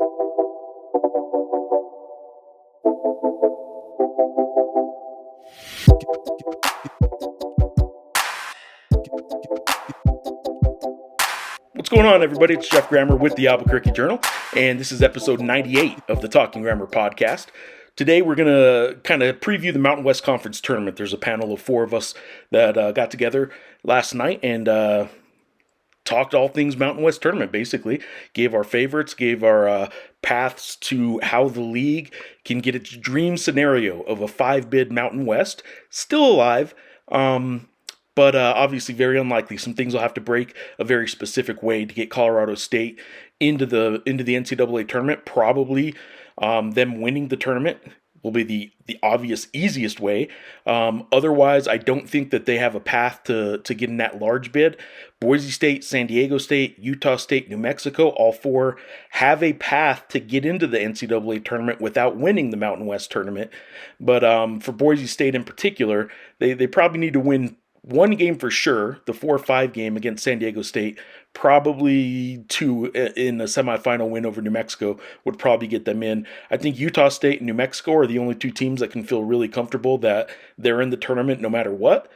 What's going on, everybody? It's Jeff Grammer with the Albuquerque Journal, and this is episode 98 of the Talking Grammar podcast. Today, we're going to kind of preview the Mountain West Conference tournament. There's a panel of four of us that got together last night and talked all things Mountain West tournament, basically. Gave our favorites, gave our paths to how the league can get its dream scenario of a 5-bid Mountain West, still alive, but obviously very unlikely. Some things will have to break a very specific way to get Colorado State into the NCAA tournament. Probably them winning the tournament will be the obvious easiest way. Otherwise, I don't think that they have a path to get in that large bid. Boise State, San Diego State, Utah State, New Mexico, all four have a path to get into the NCAA tournament without winning the Mountain West tournament. But for Boise State in particular, they probably need to win one game for sure, the 4-5 game against San Diego State. Probably two in a semifinal win over New Mexico would probably get them in. I think Utah State and New Mexico are the only two teams that can feel really comfortable that they're in the tournament no matter what.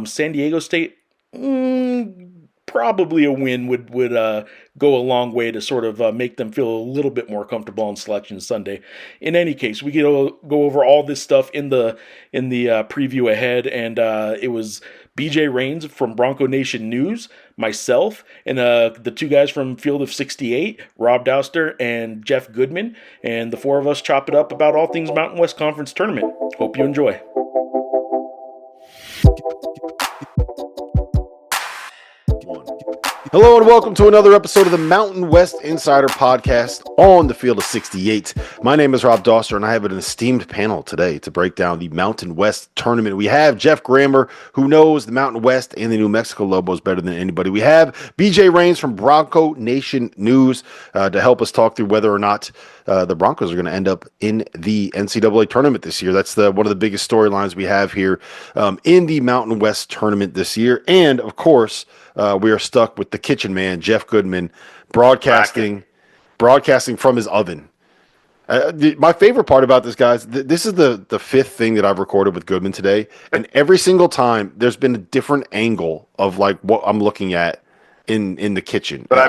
San Diego State, probably a win would go a long way to sort of make them feel a little bit more comfortable on Selection Sunday. In any case, we could go over all this stuff in the preview ahead, and it was BJ Rains from Bronco Nation News, myself, and the two guys from Field of 68, Rob Dauster and Jeff Goodman, and the four of us chop it up about all things Mountain West Conference Tournament. Hope you enjoy. Hello and welcome to another episode of the Mountain West Insider Podcast on the Field of 68. My name is Rob Dauster, and I have an esteemed panel today to break down the Mountain West tournament. We have Jeff Grammer, who knows the Mountain West and the New Mexico Lobos better than anybody. We have BJ Rains from Bronco Nation News to help us talk through whether or not the Broncos are going to end up in the NCAA tournament this year. That's one of the biggest storylines we have here in the Mountain West tournament this year. And, of course, we are stuck with the kitchen man, Jeff Goodman, broadcasting from his oven. My favorite part about this, guys, this is the fifth thing that I've recorded with Goodman today, and every single time there's been a different angle of like what I'm looking at in the kitchen. But I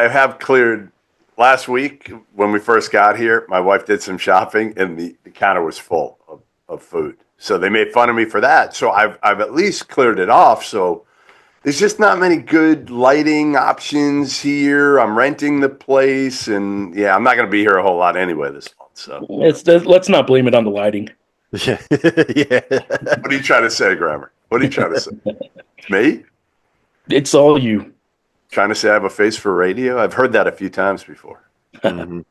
have cleared. Last week when we first got here, my wife did some shopping, and the counter was full of food. So they made fun of me for that. So I've at least cleared it off. So there's just not many good lighting options here. I'm renting the place, and I'm not going to be here a whole lot anyway this month. So let's not blame it on the lighting. Yeah. What are you trying to say, Grammer? What are you trying to say? Me? It's all you. Trying to say I have a face for radio? I've heard that a few times before. Mm-hmm.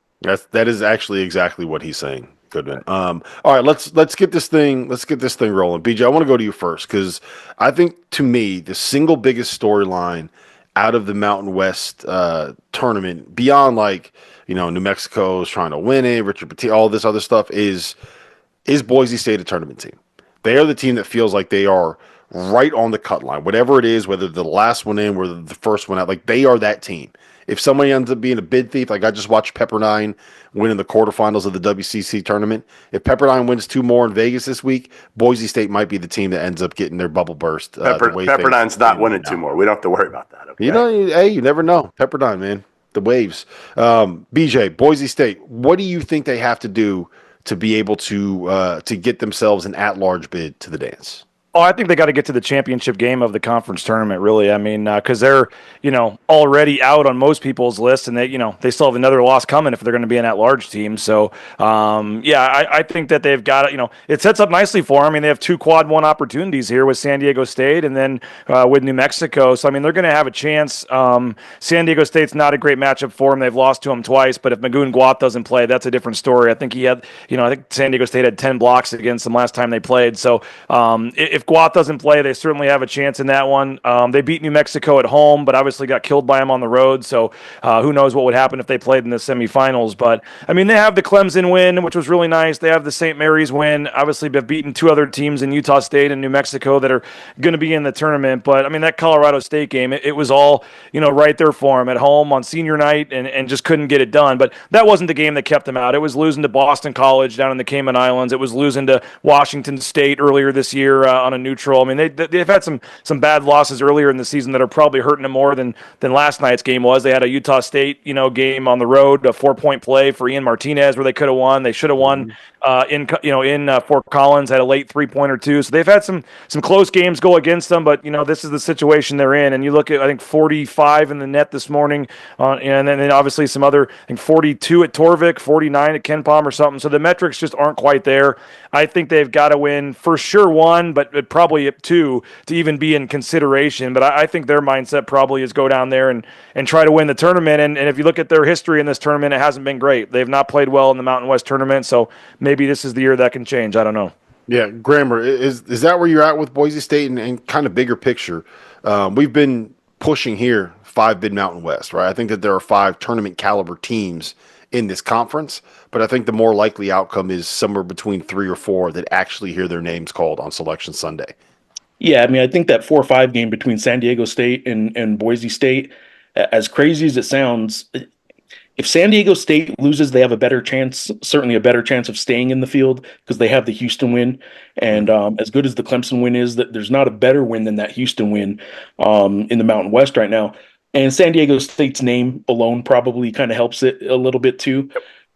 That is actually exactly what he's saying. Goodman. All right, let's get this thing rolling. BJ, I want to go to you first because I think to me the single biggest storyline out of the Mountain West tournament, beyond New Mexico is trying to win it, Richard Petit, all this other stuff, is Boise State a tournament team? They are the team that feels like they are right on the cut line, whatever it is, whether the last one in or the first one out, they are that team. If somebody ends up being a bid thief, I just watched Pepperdine win in the quarterfinals of the WCC tournament. If Pepperdine wins two more in Vegas this week, Boise State might be the team that ends up getting their bubble burst. Pepperdine's not winning two more. We don't have to worry about that. Okay? You never know. Pepperdine, man, the waves. BJ, Boise State, what do you think they have to do to be able to get themselves an at-large bid to the dance? Oh, I think they got to get to the championship game of the conference tournament, really. I mean, because they're, already out on most people's list, and they still have another loss coming if they're going to be an at-large team. So, I think that they've got it sets up nicely for them. I mean, they have two quad one opportunities here with San Diego State and then with New Mexico. So, I mean, they're going to have a chance. San Diego State's not a great matchup for them. They've lost to them twice, but if Magoon Guat doesn't play, that's a different story. I think he had, I think San Diego State had 10 blocks against them last time they played. So, if if Guath doesn't play, they certainly have a chance in that one. They beat New Mexico at home, but obviously got killed by them on the road. So who knows what would happen if they played in the semifinals. But, I mean, they have the Clemson win, which was really nice. They have the St. Mary's win. Obviously, they've beaten two other teams in Utah State and New Mexico that are going to be in the tournament. But, I mean, that Colorado State game, it was all, right there for them at home on senior night and just couldn't get it done. But that wasn't the game that kept them out. It was losing to Boston College down in the Cayman Islands. It was losing to Washington State earlier this year on a neutral. I mean, they've had some bad losses earlier in the season that are probably hurting them more than last night's game was. They had a Utah State, game on the road, a 4-point play for Ian Martinez where they could have won. They should have won in Fort Collins, had a late 3-pointer too. So they've had some close games go against them, but this is the situation they're in. And you look at, I think, 45 in the net this morning, and then obviously some other, I think 42 at Torvik, 49 at Ken Palm or something. So the metrics just aren't quite there. I think they've got to win for sure one, but probably two to even be in consideration. But I think their mindset probably is go down there and try to win the tournament. And if you look at their history in this tournament, it hasn't been great. They've not played well in the Mountain West tournament, so maybe this is the year that can change. I don't know. Yeah, Grammer, is that where you're at with Boise State and kind of bigger picture? We've been pushing here 5 Mid-Mountain West, right? I think that there are 5 tournament caliber teams in this conference, but I think the more likely outcome is somewhere between 3 or 4 that actually hear their names called on Selection Sunday. Yeah, I mean, I think that 4-5 game between San Diego State and Boise State, as crazy as it sounds, if San Diego State loses, they have a better chance, certainly a better chance of staying in the field because they have the Houston win. And as good as the Clemson win is, that there's not a better win than that Houston win in the Mountain West right now. And San Diego State's name alone probably kind of helps it a little bit too.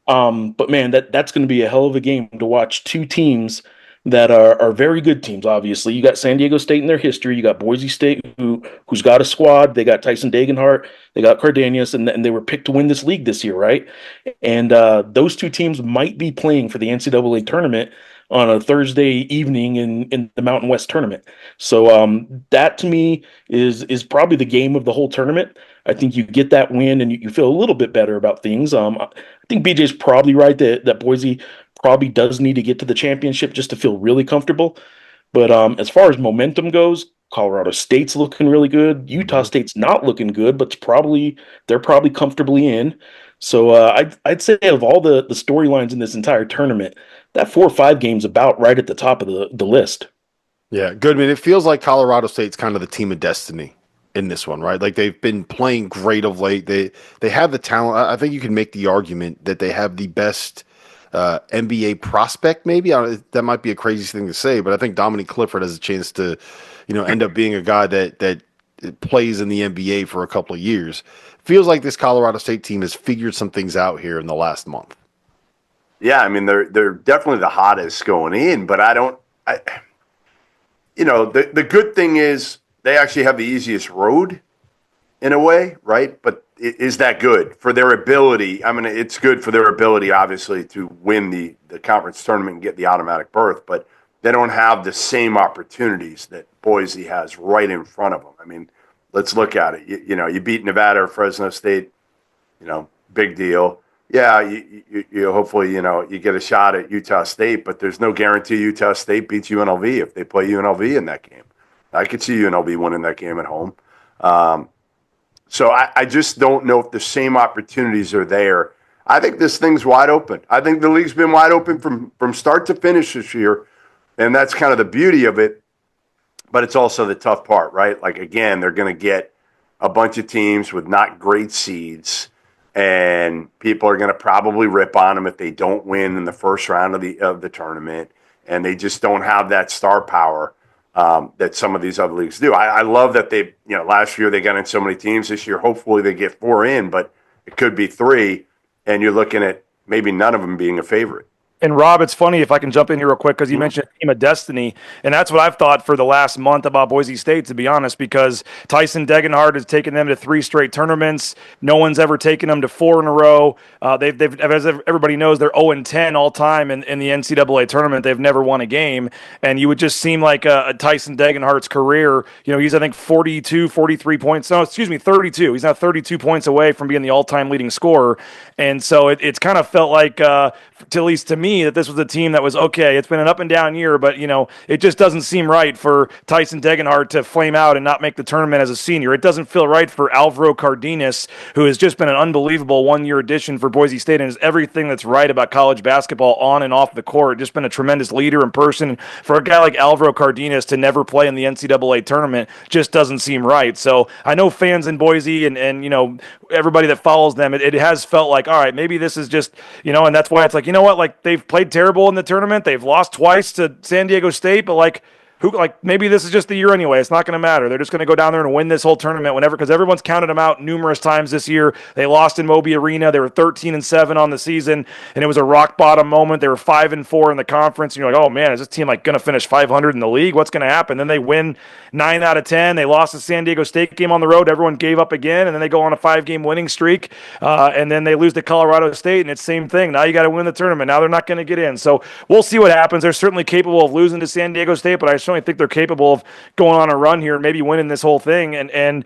But man, that's going to be a hell of a game to watch two teams that are very good teams. Obviously, you got San Diego State in their history. You got Boise State, who's got a squad. They got Tyson Dagenhart. They got Cardenas, and they were picked to win this league this year, right? And those two teams might be playing for the NCAA tournament on a Thursday evening in the Mountain West tournament. So that to me is probably the game of the whole tournament. I think you get that win and you feel a little bit better about things. I think BJ's probably right that Boise probably does need to get to the championship just to feel really comfortable. But as far as momentum goes, Colorado State's looking really good. Utah State's not looking good, but they're probably comfortably in. So I'd say of all the storylines in this entire tournament, that 4-5 game's about right at the top of the list. Yeah, Goodman, it feels like Colorado State's kind of the team of destiny in this one, right? Like they've been playing great of late. They have the talent. I think you can make the argument that they have the best NBA prospect, maybe. That might be a crazy thing to say, but I think Dominique Clifford has a chance to, end up being a guy that plays in the NBA for a couple of years. Feels like this Colorado State team has figured some things out here in the last month. Yeah, I mean they're definitely the hottest going in, but the good thing is they actually have the easiest road in a way, right? But is that good for their ability? I mean, it's good for their ability, obviously, to win the conference tournament and get the automatic berth, but they don't have the same opportunities that Boise has right in front of them. I mean, let's look at it. You beat Nevada or Fresno State, big deal. Yeah, you hopefully, you get a shot at Utah State, but there's no guarantee Utah State beats UNLV if they play UNLV in that game. I could see UNLV winning that game at home. So I just don't know if the same opportunities are there. I think this thing's wide open. I think the league's been wide open from start to finish this year, and that's kind of the beauty of it. But it's also the tough part, right? Like, again, they're going to get a bunch of teams with not great seeds, and people are going to probably rip on them if they don't win in the first round of the tournament, and they just don't have that star power that some of these other leagues do. I love that they, last year they got in so many teams. This year, hopefully they get 4 in, but it could be 3, and you're looking at maybe none of them being a favorite. And Rob, it's funny if I can jump in here real quick because you mentioned a team of destiny, and that's what I've thought for the last month about Boise State, to be honest, because Tyson Degenhart has taken them to 3 straight tournaments. No one's ever taken them to 4 in a row. They've as everybody knows, they're 0-10 all time in the NCAA tournament. They've never won a game, and you would just seem like a Tyson Degenhart's career. He's I think 43 points. No, excuse me, 32. He's now 32 points away from being the all-time leading scorer, and so it's kind of felt like, at least to me, me that this was a team that was okay. It's been an up and down year, but it just doesn't seem right for Tyson Degenhardt to flame out and not make the tournament as a senior. It doesn't feel right for Alvaro Cardenas, who has just been an unbelievable one-year addition for Boise State and is everything that's right about college basketball on and off the court. Just been a tremendous leader in person. For a guy like Alvaro Cardenas to never play in the NCAA tournament just doesn't seem right. So I know fans in Boise and everybody that follows them, it has felt like, all right, maybe this is just, and that's why it's like, like they've played terrible in the tournament. They've lost twice to San Diego State, but maybe this is just the year anyway. It's not going to matter. They're just going to go down there and win this whole tournament whenever, because everyone's counted them out numerous times this year. They lost in Moby Arena. They were 13-7 on the season, and it was a rock bottom moment. They were 5-4 in the conference, and you're like, oh man, is this team going to finish 500 in the league? What's going to happen? Then they win 9 out of 10. They lost the San Diego State game on the road. Everyone gave up again, and then they go on a 5-game winning streak, and then they lose to Colorado State, and it's the same thing. Now you got to win the tournament. Now they're not going to get in. So we'll see what happens. They're certainly capable of losing to San Diego State, but I certainly think they're capable of going on a run here and maybe winning this whole thing. And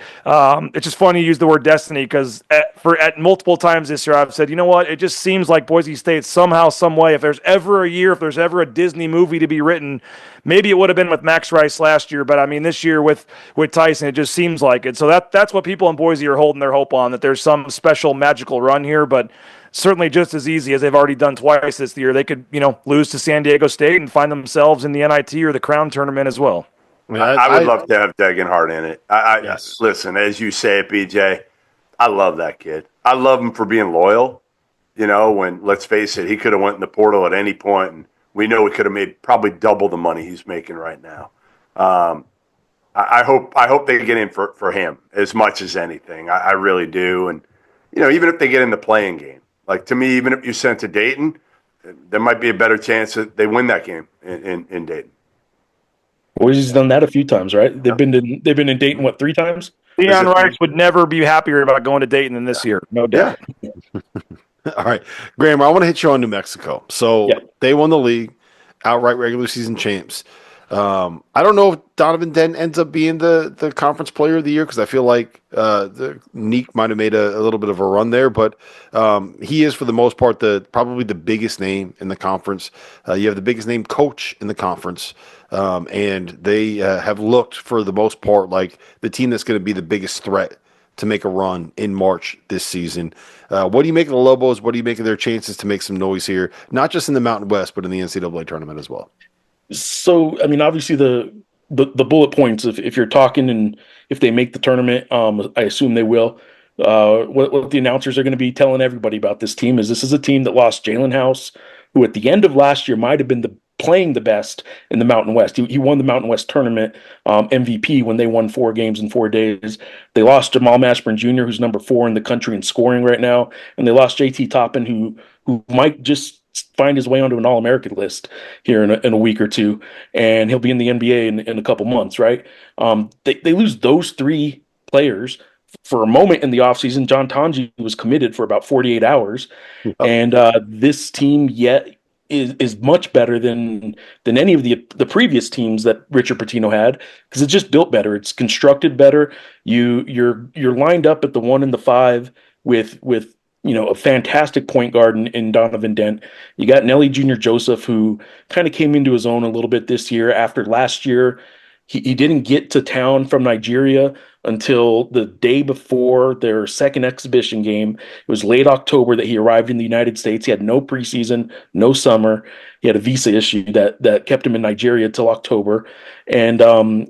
it's just funny you use the word destiny, because at multiple times this year I've said, you know what, it just seems like Boise State somehow, some way, if there's ever a Disney movie to be written, maybe it would have been with Max Rice last year, but I mean this year with Tyson, it just seems like it. So that's what people in Boise are holding their hope on, that there's some special magical run here. But certainly just as easy as they've already done twice this year, they could, lose to San Diego State and find themselves in the NIT or the Crown tournament as well. I would love to have Degenhardt in it. Yes. Listen, as you say it, BJ, I love that kid. I love him for being loyal. When, let's face it, he could have went in the portal at any point, and we know he could have made probably double the money he's making right now. I hope they get in for him as much as anything. I really do. And, even if they get in the playing game, like, to me, even if you sent to Dayton, there might be a better chance that they win that game in Dayton. Boise's done that a few times, right? They've been in Dayton, what, 3 times? Deion Rice would never be happier about going to Dayton than this year, no doubt. Yeah. All right, Graham, I want to hit you on New Mexico. So They won the league, outright regular season champs. I don't know if Donovan Dent ends up being the conference player of the year, because I feel like the Neek might have made a little bit of a run there, but he is, for the most part, probably the biggest name in the conference. You have the biggest name coach in the conference, and they have looked, for the most part, like the team that's going to be the biggest threat to make a run in March this season. What do you make of the Lobos? What do you make of their chances to make some noise here, not just in the Mountain West, but in the NCAA tournament as well? So, I mean, obviously the bullet points, if you're talking, and if they make the tournament, I assume they will. What the announcers are going to be telling everybody about this team is this is a team that lost Jalen House, who at the end of last year might have been playing the best in the Mountain West. He won the Mountain West tournament MVP when they won 4 games in 4 days. They lost Jamal Mashburn Jr., who's number 4 in the country in scoring right now, and they lost JT Toppin, who might just find his way onto an All-American list here in a week or two, and he'll be in the NBA in a couple months, right? They lose those 3 players. For a moment in the offseason, John Tanji was committed for about 48 hours, and this team is much better than any of the previous teams that Richard Pitino had, because it's just built better. It's constructed better. You're lined up at the 1 and the 5 with a fantastic point guard in Donovan Dent. You got Nelly Jr. Joseph, who kind of came into his own a little bit this year. After last year, he didn't get to town from Nigeria until the day before their second exhibition game. It was late October that he arrived in the United States. He had no preseason, no summer. He had a visa issue that kept him in Nigeria till October. And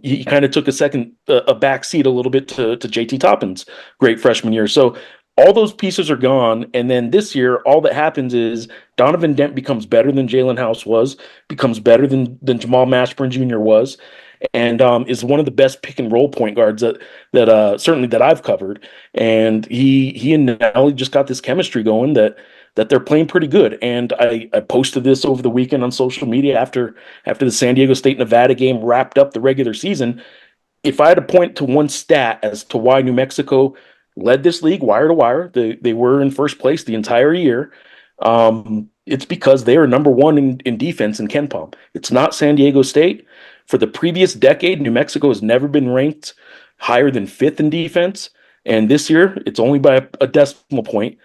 he kind of took a back seat a little bit to JT Toppin's great freshman year. So all those pieces are gone, and then this year, all that happens is Donovan Dent becomes better than Jalen House was, becomes better than Jamal Mashburn Jr. was, and is one of the best pick and roll point guards that certainly that I've covered. And he and Nelly just got this chemistry going that they're playing pretty good. And I posted this over the weekend on social media after the San Diego State Nevada game wrapped up the regular season. If I had to point to one stat as to why New Mexico led this league wire to wire, they were in first place the entire year. It's because they are number 1 in defense in KenPom. It's not San Diego State. For the previous decade, New Mexico has never been ranked higher than 5th in defense. And this year, it's only by a decimal point.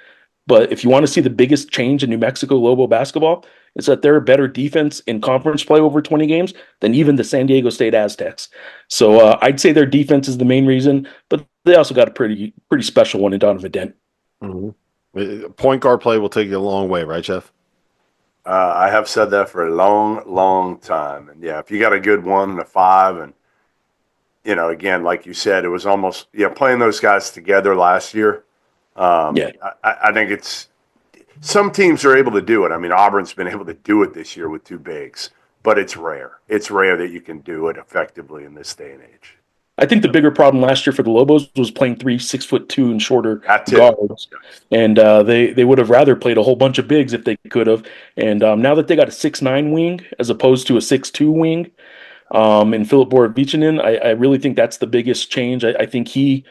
But if you want to see the biggest change in New Mexico Lobo basketball, it's that they're a better defense in conference play over 20 games than even the San Diego State Aztecs. So I'd say their defense is the main reason, but they also got a pretty special one in Donovan Dent. Mm-hmm. Point guard play will take you a long way, right, Jeff? I have said that for a long, long time. And, yeah, if you got a good 1 and a 5 and, again, like you said, it was almost playing those guys together last year. I think it's some teams are able to do it. I mean, Auburn's been able to do it this year with 2 bigs, but it's rare. It's rare that you can do it effectively in this day and age. I think the bigger problem last year for the Lobos was playing 3 6'2" and shorter guards, and they would have rather played a whole bunch of bigs if they could have. And now that they got a 6'9" wing as opposed to a 6'2" wing, and Filip Borovichinin, I really think that's the biggest change. I think he,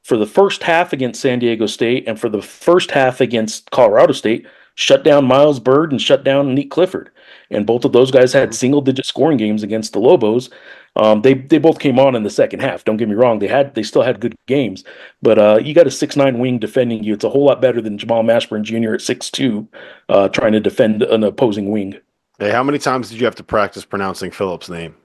for the first half against San Diego State and for the first half against Colorado State, shut down Miles Bird and shut down Nick Clifford. And both of those guys had single-digit scoring games against the Lobos. They both came on in the second half. Don't get me wrong; they still had good games. But you got a 6'9" wing defending you. It's a whole lot better than Jamal Mashburn Jr. at 6'2", trying to defend an opposing wing. Hey, how many times did you have to practice pronouncing Philip's name?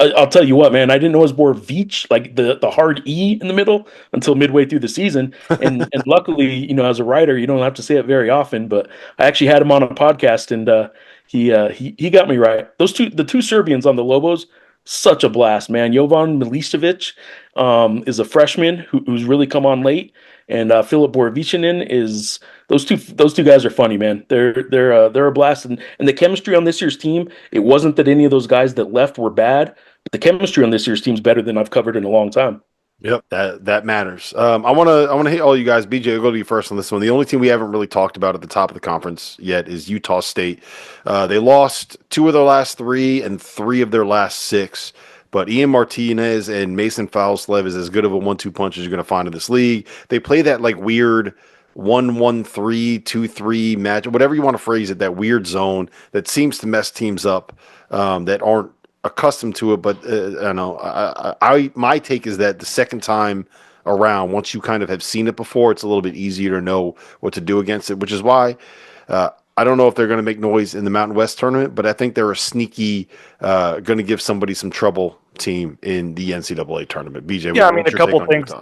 I'll tell you what, man. I didn't know it was Borovich, like the hard E in the middle, until midway through the season. And luckily, as a writer, you don't have to say it very often. But I actually had him on a podcast, and he got me right. The two Serbians on the Lobos, such a blast, man. Jovan Milicevic is a freshman who's really come on late, and Filip Borovichinin is those two guys are funny, man. They're a blast, and the chemistry on this year's team. It wasn't that any of those guys that left were bad, but the chemistry on this year's team is better than I've covered in a long time. Yep, that matters. I want to hit all you guys. BJ, I'll go to you first on this one. The only team we haven't really talked about at the top of the conference yet is Utah State. They lost 2 of their last 3 and 3 of their last 6. But Ian Martinez and Mason Foulslev is as good of a 1-2 punch as you're going to find in this league. They play that like weird 1-1-3, 2-3 match, whatever you want to phrase it, that weird zone that seems to mess teams up that aren't accustomed to it. But I don't know. My take is that the second time around, once you kind of have seen it before, it's a little bit easier to know what to do against it, which is why I don't know if they're going to make noise in the Mountain West tournament, but I think they're a sneaky, going to give somebody some trouble team in the NCAA tournament. BJ, yeah, I mean, a couple things.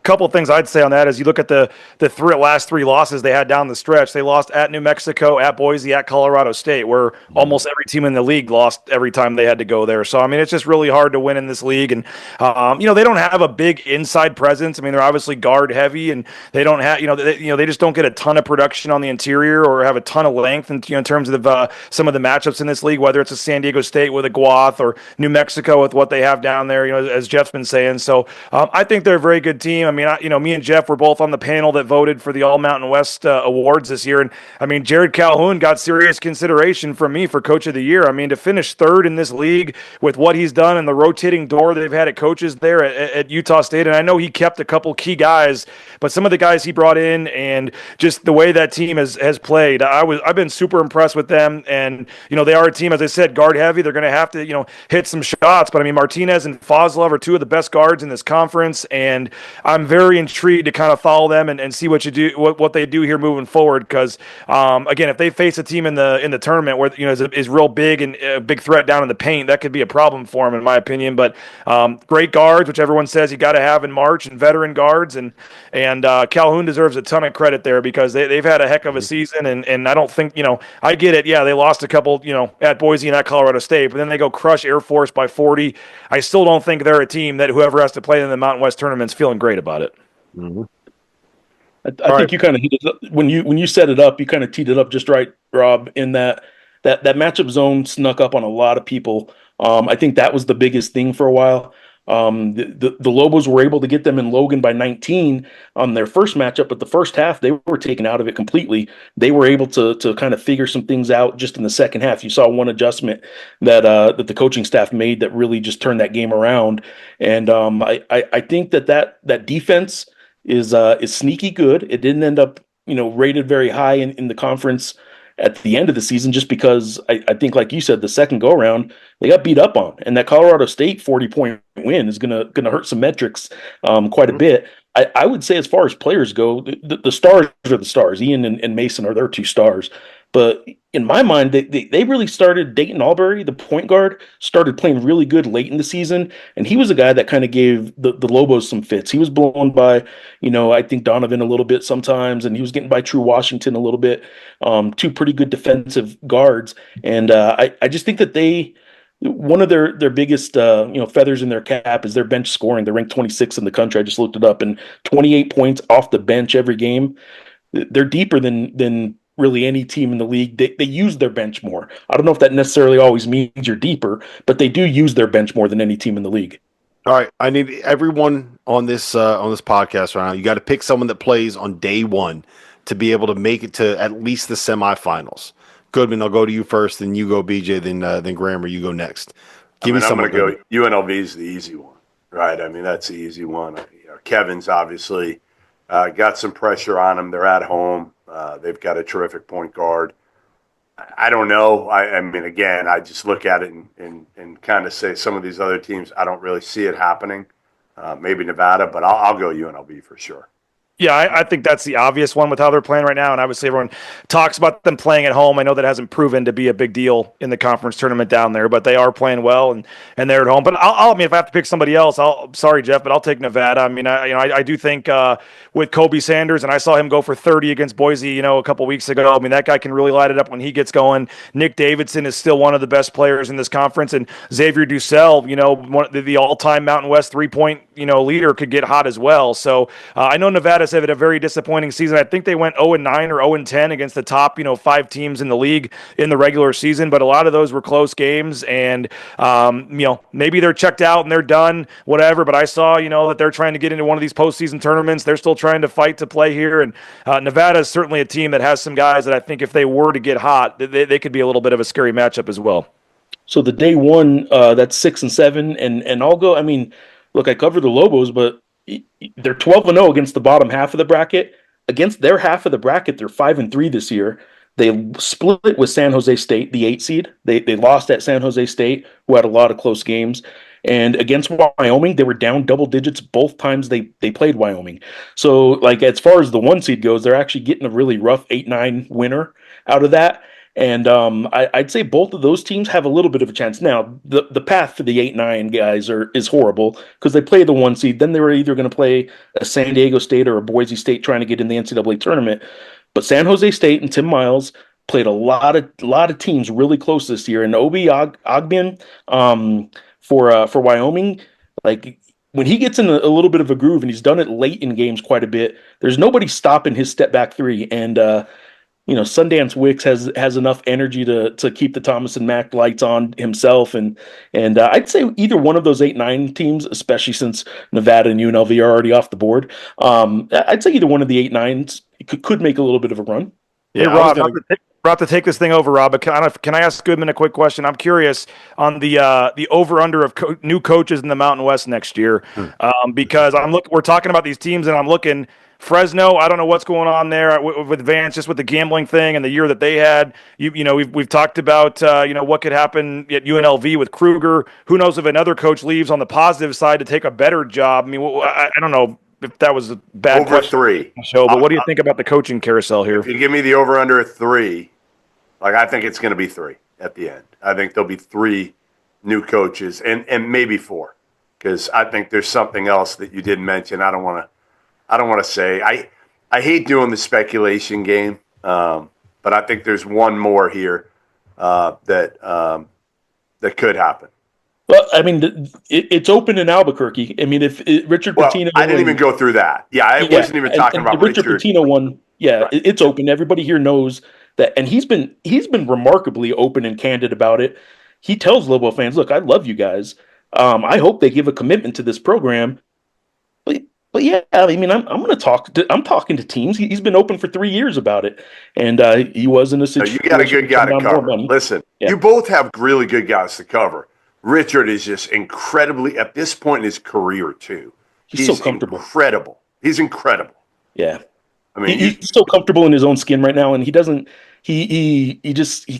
Couple things I'd say on that is you look at the last 3 losses they had down the stretch. They lost at New Mexico, at Boise, at Colorado State, where almost every team in the league lost every time they had to go there. So I mean, it's just really hard to win in this league, and they don't have a big inside presence. I mean, they're obviously guard heavy, and they don't have they just don't get a ton of production on the interior or have a ton of length in terms of some of the matchups in this league, whether it's a San Diego State with a Guath or New Mexico with what they have down there. As Jeff's been saying, so I think they're a very good team. I mean, me and Jeff were both on the panel that voted for the All Mountain West awards this year. And I mean, Jared Calhoun got serious consideration from me for Coach of the Year. I mean, to finish 3rd in this league with what he's done and the rotating door they've had at coaches there at Utah State. And I know he kept a couple key guys, but some of the guys he brought in and just the way that team has played, I've been super impressed with them. And, they are a team, as I said, guard heavy. They're going to have to, hit some shots. But I mean, Martinez and Foslov are 2 of the best guards in this conference. And I'm very intrigued to kind of follow them and see what they do here moving forward. Because again, if they face a team in the tournament where is real big and a big threat down in the paint, that could be a problem for them in my opinion. But great guards, which everyone says you got to have in March, and veteran guards, and Calhoun deserves a ton of credit there because they've had a heck of a season. And I don't think I get it. Yeah, they lost a couple at Boise and at Colorado State, but then they go crush Air Force by 40. I still don't think they're a team that whoever has to play in the Mountain West tournament's feeling great about it. Mm-hmm. I think you kind of when you set it up, you kind of teed it up just right, Rob. In that matchup zone snuck up on a lot of people. I think that was the biggest thing for a while. The Lobos were able to get them in Logan by 19 on their first matchup, but the first half they were taken out of it completely. They were able to kind of figure some things out just in the second half. You saw one adjustment that the coaching staff made that really just turned that game around. And I think that defense is sneaky good. It didn't end up rated very high in the conference at the end of the season, just because I think, like you said, the second go around they got beat up on, and that Colorado State 40-point win is gonna hurt some metrics quite a bit. I would say as far as players go, the stars are the stars. Ian and Mason are their two stars. But in my mind, they really started. Dayton Albury, the point guard, started playing really good late in the season. And he was a guy that kind of gave the Lobos some fits. He was blown by, I think Donovan a little bit sometimes, and he was getting by True Washington a little bit. Two pretty good defensive guards. And I just think that one of their biggest feathers in their cap is their bench scoring. They're ranked 26th in the country. I just looked it up, and 28 points off the bench every game. They're deeper than really any team in the league. They use their bench more. I don't know if that necessarily always means you're deeper, but they do use their bench more than any team in the league. All right, I need everyone on this podcast right now. You got to pick someone that plays on day one to be able to make it to at least the semifinals. Goodman, I'll go to you first, then you go BJ, then Grammer, you go next. I'm going to go UNLV is the easy one, right? I mean, that's the easy one. Kevin's obviously got some pressure on them. They're at home. They've got a terrific point guard. I don't know. I mean, again, I just look at it and kind of say some of these other teams, I don't really see it happening. Maybe Nevada, but I'll go UNLV for sure. Yeah, I think that's the obvious one with how they're playing right now. And I would say everyone talks about them playing at home. I know that hasn't proven to be a big deal in the conference tournament down there, but they are playing well and they're at home. But I mean, if I have to pick somebody else, sorry, Jeff, but I'll take Nevada. I mean, I do think with Kobe Sanders, and I saw him go for 30 against Boise, a couple weeks ago. I mean, that guy can really light it up when he gets going. Nick Davidson is still one of the best players in this conference, and Xavier Dussel, the all-time Mountain West three-point, leader, could get hot as well. So I know Nevada's had a very disappointing season. I think they went 0-9 or 0-10 against the top, 5 teams in the league in the regular season, but a lot of those were close games, and maybe they're checked out and they're done, whatever. But I saw, that they're trying to get into one of these postseason tournaments. They're still trying to fight to play here, and Nevada is certainly a team that has some guys that I think if they were to get hot, they could be a little bit of a scary matchup as well. So the day one, that's 6 and 7, and I'll go. I mean, look, I covered the Lobos, but they're 12-0 against the bottom half of the bracket. Against their half of the bracket, they're 5-3 this year. They split with San Jose State, the 8 seed. They lost at San Jose State, who had a lot of close games. And against Wyoming, they were down double digits both times they played Wyoming. So, like, as far as the 1 seed goes, they're actually getting a really rough 8-9 winner out of that. And I'd say both of those teams have a little bit of a chance. Now, the path for the 8-9 guys is horrible because they play the 1 seed. Then they were either going to play a San Diego State or a Boise State trying to get in the NCAA tournament. But San Jose State and Tim Miles played a lot of teams really close this year. And Obi Ogbin for Wyoming, like, when he gets in a little bit of a groove, and he's done it late in games quite a bit, there's nobody stopping his step back three. And Sundance Wicks has enough energy to keep the Thomas and Mack lights on himself, and I'd say either one of those 8-9 teams, especially since Nevada and UNLV are already off the board. I'd say either one of the 8-9s could make a little bit of a run. Yeah, hey, Rob, to take this thing over, Rob, but can I ask Goodman a quick question? I'm curious on the over/under of new coaches in the Mountain West next year, because we're talking about these teams, and I'm looking. Fresno, I don't know what's going on there with Vance, just with the gambling thing and the year that they had. We've talked about what could happen at UNLV with Kruger. Who knows if another coach leaves on the positive side to take a better job? I mean, I don't know if that was a bad over question 3 show, but what do you think about the coaching carousel here? If you give me the over under 3, I think it's going to be 3 at the end. I think there'll be 3 new coaches and maybe 4, because I think there's something else that you didn't mention. I don't want to say. I hate doing the speculation game, but I think there's one more here that could happen. Well, I mean, it's open in Albuquerque. I mean, if Richard Pitino, I didn't even go through that. Yeah, I wasn't even talking about the Richard Pitino one. Yeah, right. It's open. Everybody here knows that, and he's been remarkably open and candid about it. He tells Lobo fans, "Look, I love you guys. I hope they give a commitment to this program." But yeah, I mean, I'm talking to teams. He's been open for 3 years about it, and he was in a situation. You got a good guy to cover. Listen, You both have really good guys to cover. Richard is just incredibly, at this point in his career too. He's so comfortable. Incredible. He's incredible. Yeah, I mean, he's so comfortable in his own skin right now, and he doesn't. He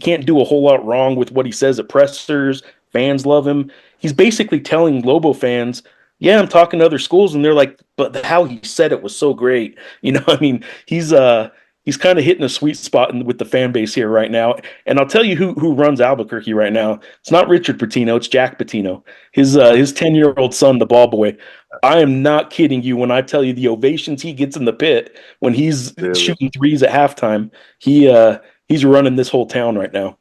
can't do a whole lot wrong with what he says at pressers. Fans love him. He's basically telling Lobo fans, Yeah, I'm talking to other schools, and they're like, but how he said it was so great. I mean, he's kind of hitting a sweet spot with the fan base here right now. And I'll tell you who runs Albuquerque right now. It's not Richard Pitino, it's Jack Pitino. His 10-year-old son, the ball boy. I am not kidding you when I tell you the ovations he gets in the pit when he's Really. shooting threes at halftime. He's running this whole town right now.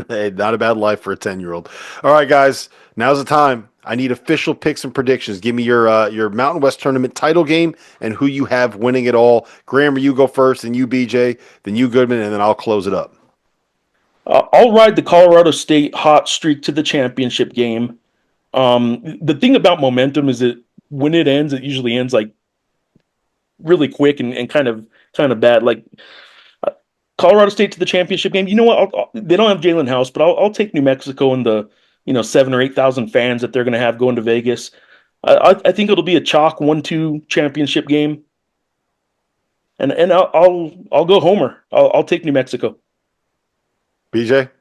Hey, not a bad life for a 10-year-old. All right, guys, now's the time. I need official picks and predictions. Give me your Mountain West tournament title game and who you have winning it all. Grammer, you go first, then you, BJ, then you, Goodman, and then I'll close it up. I'll ride the Colorado State hot streak to the championship game. The thing about momentum is that when it ends, it usually ends like really quick and kind of bad. Like Colorado State to the championship game. You know what? They don't have Jalen House, but I'll take New Mexico and the 7,000 or 8,000 fans that they're going to have going to Vegas. I think it'll be a chalk 1-2 championship game, and I'll go Homer. I'll take New Mexico. BJ?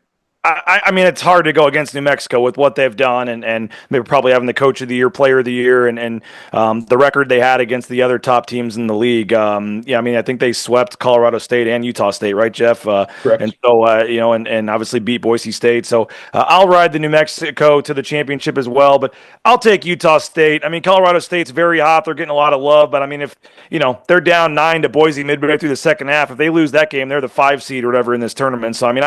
I mean, it's hard to go against New Mexico with what they've done, and maybe probably having the coach of the year, player of the year, and the record they had against the other top teams in the league. Yeah, I mean, I think they swept Colorado State and Utah State, right, Jeff? Correct. And so, and obviously beat Boise State. So I'll ride the New Mexico to the championship as well, but I'll take Utah State. I mean, Colorado State's very hot. They're getting a lot of love, but I mean, if, they're down 9 to Boise midway through the second half, if they lose that game, they're the 5 seed or whatever in this tournament. So, I mean,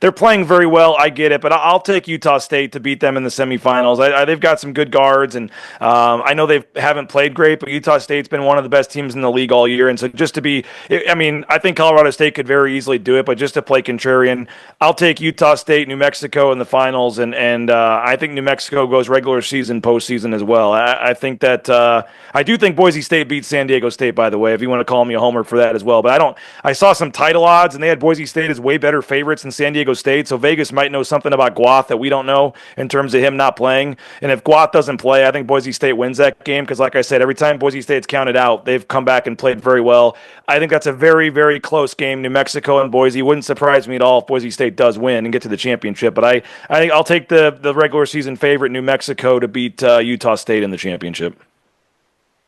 they're playing very well. I get it, but I'll take Utah State to beat them in the semifinals. They've got some good guards, and I know they haven't played great, but Utah State's been one of the best teams in the league all year. And so just to be, I mean, I think Colorado State could very easily do it, but just to play contrarian, I'll take Utah State, New Mexico in the finals, and I think New Mexico goes regular season, postseason as well. I think that I do think Boise State beats San Diego State, by the way, if you want to call me a homer for that as well. But I saw some title odds, and they had Boise State as way better favorites than San Diego State. So Vegas might know something about Guath that we don't know in terms of him not playing. And if Guath doesn't play, I think Boise State wins that game because, like I said, every time Boise State's counted out, they've come back and played very well. I think that's a very, very close game, New Mexico and Boise. Wouldn't surprise me at all if Boise State does win and get to the championship. But I think I'll take the regular season favorite, New Mexico, to beat Utah State in the championship.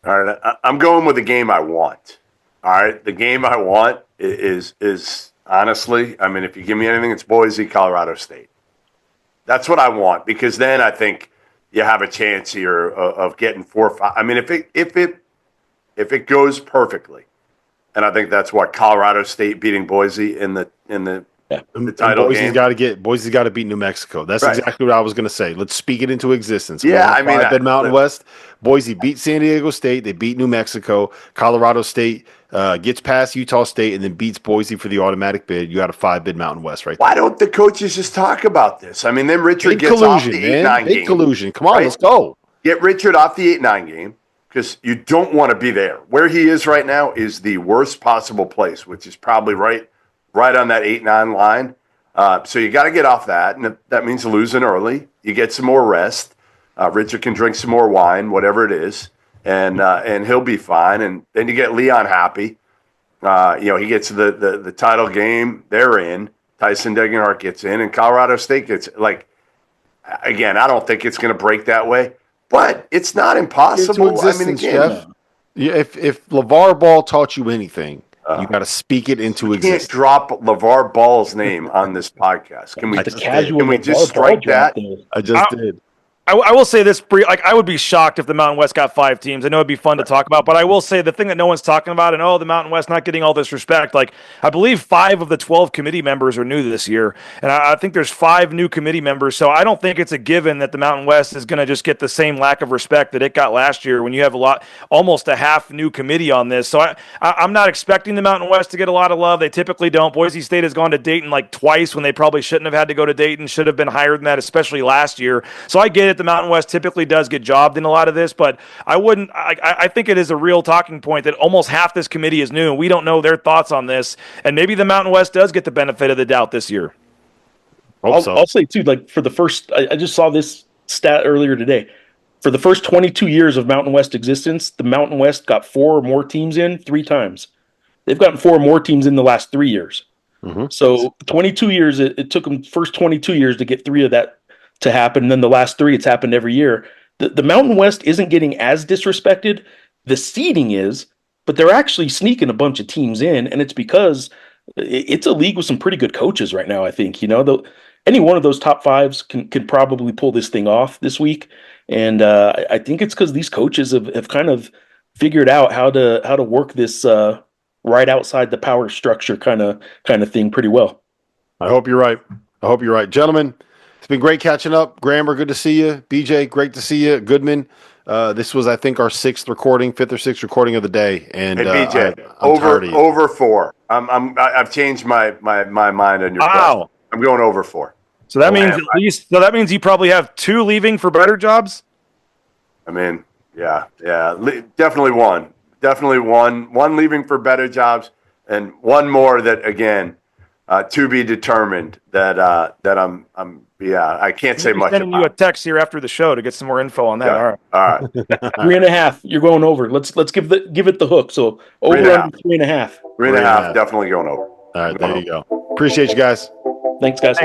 All right, I'm going with the game I want. All right, the game I want is honestly, I mean, if you give me anything, it's Boise, Colorado State. That's what I want, because then I think you have a chance here of getting 4 or 5. I mean, if it goes perfectly, and I think that's what Colorado State beating Boise in the title game. Boise's got to beat New Mexico. That's Right. exactly what I was going to say. Let's speak it into existence. Yeah, I mean, Mountain West. Boise beat San Diego State. They beat New Mexico. Colorado State gets past Utah State and then beats Boise for the automatic bid. You got a 5-bid Mountain West right there. Why don't the coaches just talk about this? I mean, then Richard Big gets collusion, off the man. 8-9 Big game. collusion. Come on, right? let's go. Get Richard off the 8-9 game, because you don't want to be there. Where he is right now is the worst possible place, which is probably right on that 8-9 line. So you got to get off that, and that means losing early. You get some more rest. Richard can drink some more wine, whatever it is, and he'll be fine. And then you get Leon happy. He gets the title game. They're in. Tyson Degenhart gets in, and Colorado State gets, like, again, I don't think it's going to break that way, but it's not impossible. I mean, again, Jeff, if LeVar Ball taught you anything, you got to speak it into existence. Can't drop LeVar Ball's name on this podcast. Can we just strike that? I just did. I will say this, like, I would be shocked if the Mountain West got 5 teams. I know it'd be fun to talk about, but I will say the thing that no one's talking about, and the Mountain West not getting all this respect, like, I believe 5 of the 12 committee members are new this year, and I think there's 5 new committee members, so I don't think it's a given that the Mountain West is going to just get the same lack of respect that it got last year when you have almost a half new committee on this. So I'm not expecting the Mountain West to get a lot of love. They typically don't. Boise State has gone to Dayton like twice when they probably shouldn't have had to go to Dayton, should have been higher than that, especially last year. So I get it. The Mountain West typically does get jobbed in a lot of this, but I think it is a real talking point that almost half this committee is new, and we don't know their thoughts on this, and maybe the Mountain West does get the benefit of the doubt this year. I'll say, too, like, for the first, I just saw this stat earlier today. For the first 22 years of Mountain West existence, the Mountain West got 4 or more teams in 3 times. They've gotten 4 or more teams in the last 3 years. Mm-hmm. So 22 years, it took them first 22 years to get 3 of that to happen. And then the last 3, it's happened every year. The Mountain West isn't getting as disrespected. The seeding is, but they're actually sneaking a bunch of teams in, and it's because it's a league with some pretty good coaches right now. I think any one of those top fives can probably pull this thing off this week, and I think it's because these coaches have kind of figured out how to work this right outside the power structure kind of thing pretty well. I hope you're right. I hope you're right. Gentlemen, it's been great catching up. Grammer, good to see you. BJ, great to see you. Goodman, this was, I think, our fifth or sixth recording of the day. And Hey, BJ, I'm tired of you. over 4. I've changed my mind on your question. I'm going over 4. So that means you probably have 2 leaving for better jobs. I mean, yeah, definitely one. Definitely one leaving for better jobs, and one more that, again, to be determined. That I'm I can't say much sending about. You a text here after the show to get some more info on that. Yeah. All right. 3.5. You're going over. Let's give it the hook. So over 3.5. under 3.5. 3.5. Definitely going over. All right, there you go. Appreciate you guys. Thanks, guys.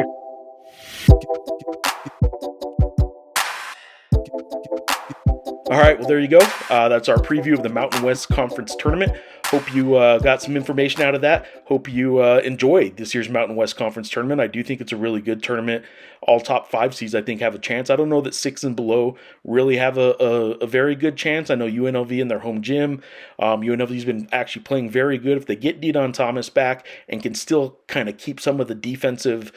All right, well, there you go. That's our preview of the Mountain West Conference Tournament. Hope you got some information out of that. Hope you enjoyed this year's Mountain West Conference Tournament. I do think it's a really good tournament. All top 5 seeds, I think, have a chance. I don't know that 6 and below really have a very good chance. I know UNLV in their home gym. UNLV's been actually playing very good. If they get Deion Thomas back and can still kind of keep some of the defensive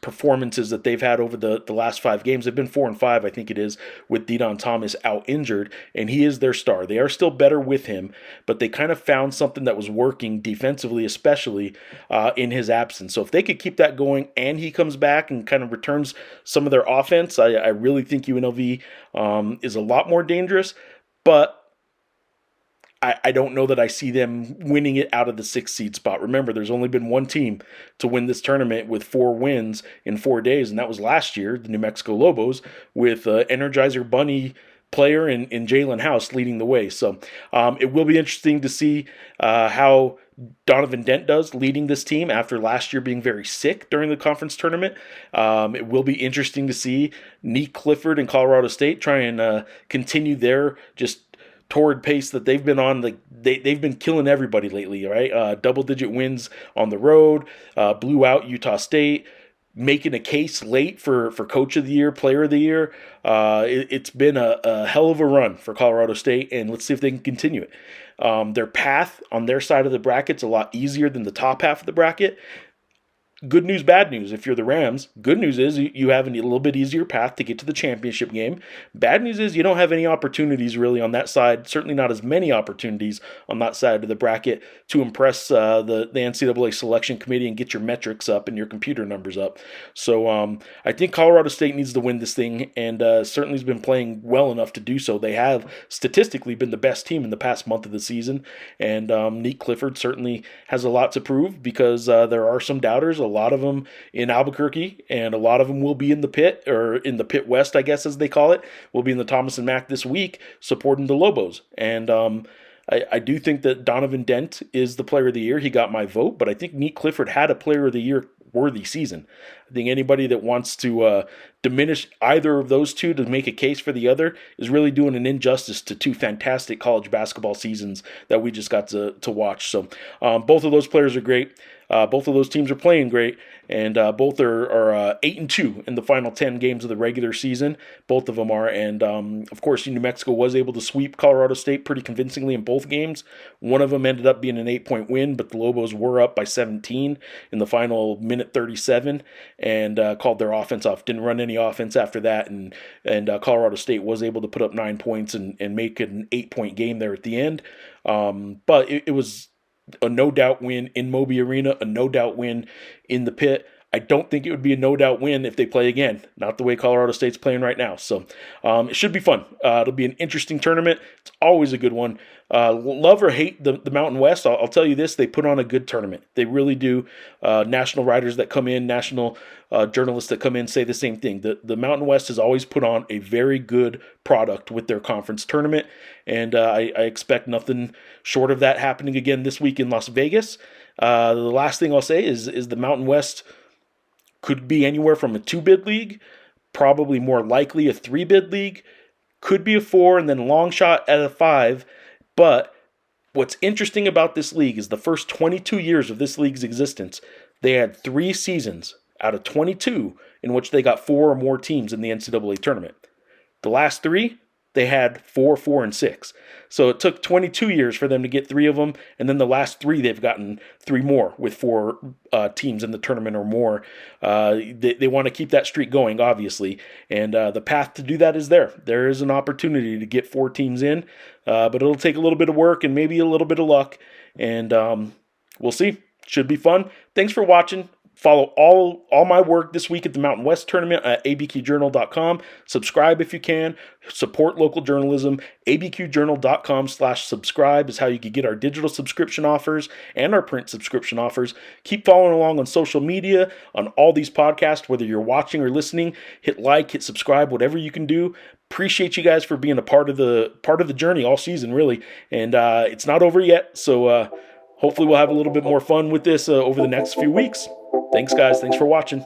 performances that they've had over the last 5 games. They've been 4-5, I think it is, with Deion Thomas out injured, and he is their star. They are still better with him, but they kind of found something that was working defensively, especially in his absence. So if they could keep that going and he comes back and kind of returns some of their offense, I really think UNLV is a lot more dangerous, but I don't know that I see them winning it out of the 6th seed spot. Remember, there's only been one team to win this tournament with 4 wins in 4 days, and that was last year, the New Mexico Lobos, with Energizer Bunny player and Jalen House leading the way. So it will be interesting to see how Donovan Dent does leading this team after last year being very sick during the conference tournament. It will be interesting to see Nick Clifford and Colorado State try and continue their just torrid pace that they've been on. Like they've been killing everybody lately, right? Double-digit wins on the road, blew out Utah State, making a case late for Coach of the Year, Player of the Year. It's been a hell of a run for Colorado State, and let's see if they can continue it. Their path on their side of the bracket's a lot easier than the top half of the bracket. Good news, bad news. If you're the Rams, good news is you have a little bit easier path to get to the championship game. Bad news is you don't have any opportunities really on that side, certainly not as many opportunities on that side of the bracket to impress the NCAA selection committee and get your metrics up and your computer numbers up. So I think Colorado State needs to win this thing, and certainly has been playing well enough to do so. They have statistically been the best team in the past month of the season, and Nick Clifford certainly has a lot to prove because there are some doubters, a lot of them in Albuquerque, and a lot of them will be in the pit, or in the pit west, I guess, as they call it, will be in the Thomas and Mack this week, supporting the Lobos. And I do think that Donovan Dent is the player of the year. He got my vote, but I think Nick Clifford had a player of the year worthy season. I think anybody that wants to diminish either of those two to make a case for the other is really doing an injustice to 2 fantastic college basketball seasons that we just got to watch. So both of those players are great. Both of those teams are playing great, and both are 8-2 in the final 10 games of the regular season. Both of them are, and of course, New Mexico was able to sweep Colorado State pretty convincingly in both games. One of them ended up being an 8-point win, but the Lobos were up by 17 in the final minute 37, and called their offense off. Didn't run any offense after that, and Colorado State was able to put up 9 points and make it an 8-point game there at the end. But it was a no-doubt win in Moby Arena, a no-doubt win in the pit. I don't think it would be a no-doubt win if they play again, not the way Colorado State's playing right now. So it should be fun. It'll be an interesting tournament. It's always a good one. Love or hate the Mountain West, I'll tell you this, they put on a good tournament. They really do. National writers that come in, national journalists that come in say the same thing. The Mountain West has always put on a very good product with their conference tournament, and I expect nothing short of that happening again this week in Las Vegas. The last thing I'll say is the Mountain West could be anywhere from a 2-bid league, probably more likely a 3-bid league, could be a 4, and then a long shot at a 5. But what's interesting about this league is the first 22 years of this league's existence, they had 3 seasons out of 22 in which they got 4 or more teams in the NCAA tournament. The last 3, they had 4, 4, and 6. So it took 22 years for them to get 3 of them, and then the last 3, they've gotten 3 more with 4 teams in the tournament or more. They want to keep that streak going, obviously, and the path to do that is there. There is an opportunity to get 4 teams in, but it'll take a little bit of work and maybe a little bit of luck, and we'll see. Should be fun. Thanks for watching. Follow all my work this week at the Mountain West Tournament at abqjournal.com. Subscribe if you can. Support local journalism. abqjournal.com/subscribe is how you can get our digital subscription offers and our print subscription offers. Keep following along on social media, on all these podcasts, whether you're watching or listening. Hit like, hit subscribe, whatever you can do. Appreciate you guys for being a part of the journey all season, really. And it's not over yet, so hopefully we'll have a little bit more fun with this over the next few weeks. Thanks, guys. Thanks for watching.